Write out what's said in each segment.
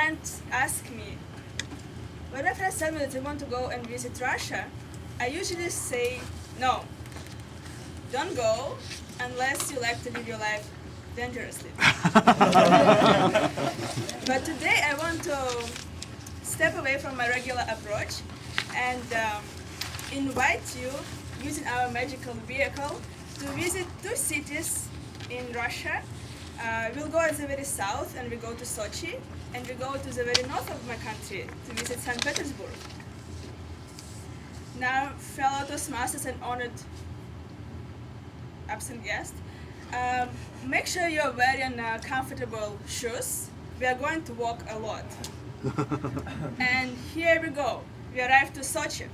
friends ask me, when my friends tell me that they want to go and visit Russia, I usually say, no, don't go unless you like to live your life dangerously. But today I want to step away from my regular approach and invite you, using our magical vehicle, to visit two cities in Russia. We'll go at the very south and we go to Sochi, and we go to the very north of my country to visit St. Petersburg. Now, fellow Toastmasters and honored absent guest, make sure you're wearing comfortable shoes. We are going to walk a lot. And here we go. We arrived to Sochi.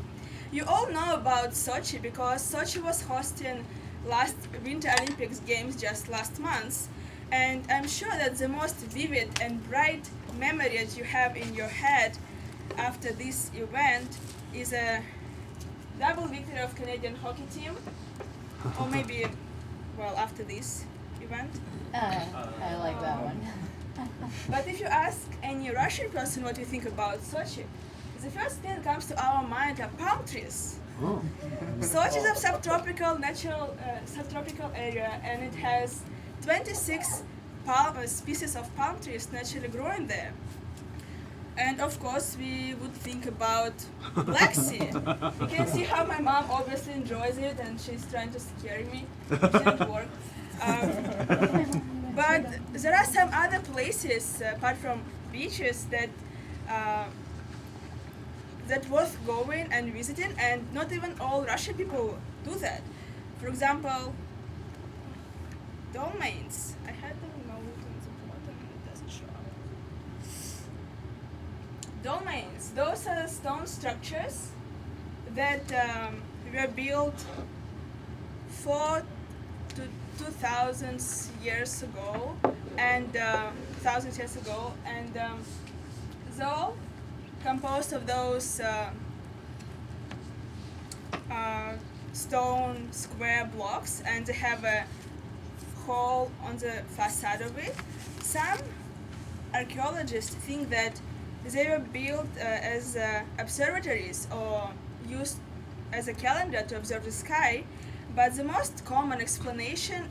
You all know about Sochi because Sochi was hosting last Winter Olympics Games just last month. And I'm sure that the most vivid and bright memory that you have in your head after this event is a double victory of Canadian hockey team, or maybe, well, after this event. I like that one. But if you ask any Russian person what you think about Sochi, the first thing that comes to our mind are palm trees. Oh. Sochi is a subtropical area, and it has 26 species of palm trees naturally growing there. And of course, we would think about Black Sea. You can see how my mom obviously enjoys it, and she's trying to scare me. It didn't work. But there are some other places, apart from beaches, that worth going and visiting, and not even all Russian people do that. For example, domains. I had them noted on the bottom and it doesn't show up. Domains. Those are stone structures that were built 4 to 2,000 years ago, and though composed of those stone square blocks, and they have a hole on the facade of it. Some archaeologists think that they were built as observatories or used as a calendar to observe the sky, but the most common explanation,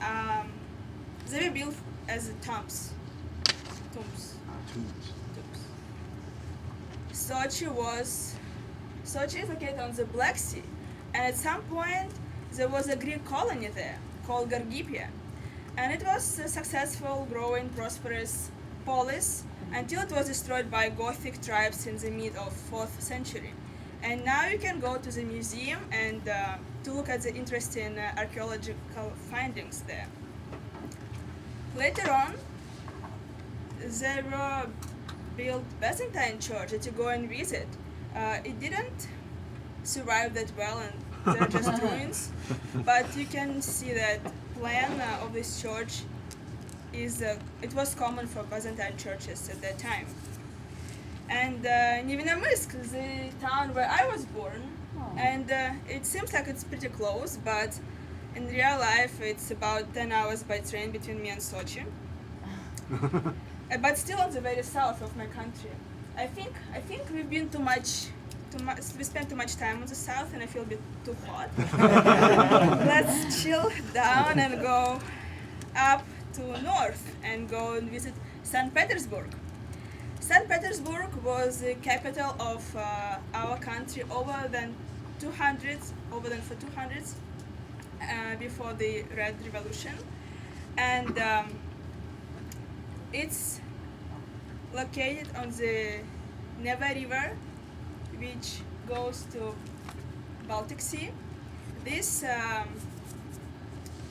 they were built as tombs. Sochi is located on the Black Sea, and at some point there was a Greek colony there called Gargipia, and it was a successful, growing, prosperous polis until it was destroyed by Gothic tribes in the mid of 4th century. And now you can go to the museum and to look at the interesting archaeological findings there. Later on, there were built Byzantine church that you go and visit. It didn't survive that well, and they're just ruins. But you can see that plan of this church is it was common for Byzantine churches at that time. And Nevinominsk, the town where I was born, and it seems like it's pretty close, but in real life it's about 10 hours by train between me and Sochi. But still on the very south of my country. I think we've been we spent too much time on the south, and I feel a bit too hot. Let's chill down and go up to north and go and visit St. Petersburg. St. Petersburg was the capital of our country over than for 200s before the Red Revolution, and it's located on the Neva River, which goes to Baltic Sea. This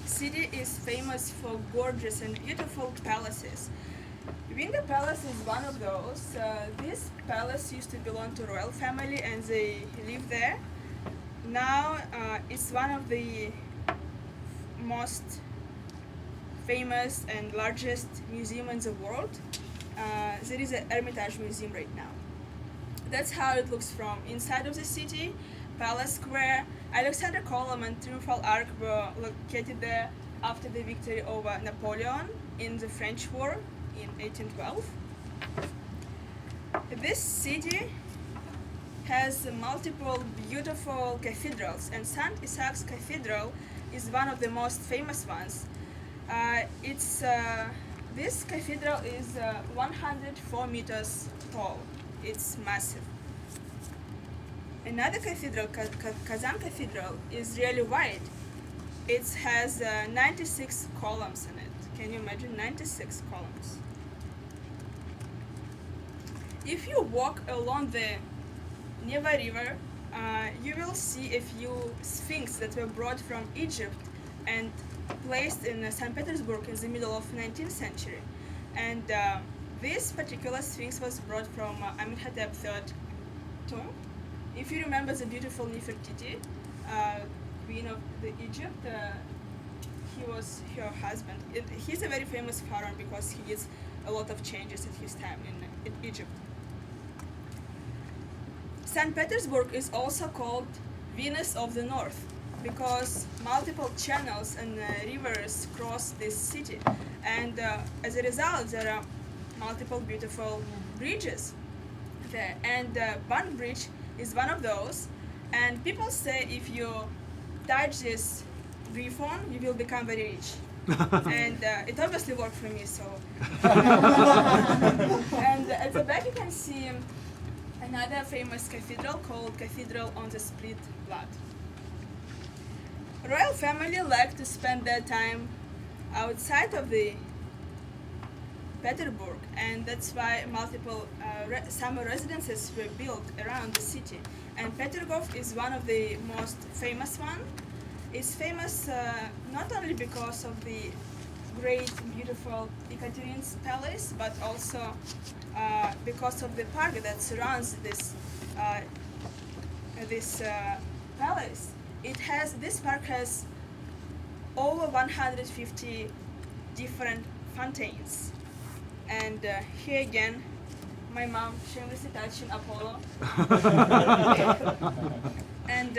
city is famous for gorgeous and beautiful palaces. Winter Palace is one of those. This palace used to belong to royal family, and they live there. Now it's one of the most famous and largest museum in the world. There is an Hermitage museum right now. That's how it looks from inside of the city. Palace Square, Alexander Column and Triumphal Arch were located there after the victory over Napoleon in the French War in 1812. This city has multiple beautiful cathedrals, and St. Isaac's Cathedral is one of the most famous ones. This cathedral is 104 meters tall. It's massive. Another cathedral, Kazan Cathedral, is really wide. It has 96 columns in it. Can you imagine 96 columns? If you walk along the Neva River, you will see a few sphinx that were brought from Egypt and placed in St. Petersburg in the middle of 19th century. And this particular sphinx was brought from Amenhotep III tomb. If you remember the beautiful Nefertiti, queen of the Egypt, he was her husband. He's a very famous pharaoh because he did a lot of changes at his time in Egypt. St. Petersburg is also called Venus of the North because multiple channels and rivers cross this city, and as a result there are multiple beautiful bridges there, and Ban Bridge is one of those, and people say if you touch this griffon you will become very rich. And it obviously worked for me, so. And at the back you can see another famous cathedral called Cathedral on the Split Blood. Royal family like to spend their time outside of the Petersburg, and that's why multiple summer residences were built around the city. And Petergov is one of the most famous one. It's famous not only because of the great, beautiful Ekaterine's palace, but also because of the park that surrounds this palace. This park has over 150 different fountains. And here again, my mom shamelessly touching Apollo. And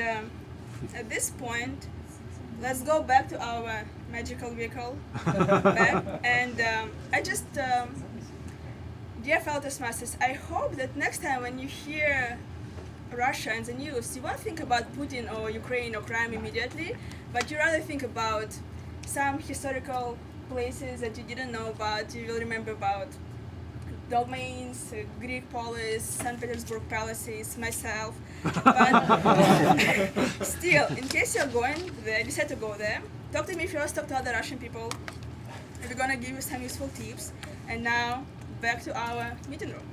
at this point, let's go back to our magical vehicle. And I just, dear fellow Toastmasters, I hope that next time when you hear Russia in the news, you won't think about Putin or Ukraine or crime immediately, but you rather think about some historical places that you didn't know about. You will remember about domains, Greek polis, St. Petersburg palaces, myself. But still, in case you're going there, decide to go there, talk to me first, talk to other Russian people. We're gonna give you some useful tips. And now, back to our meeting room.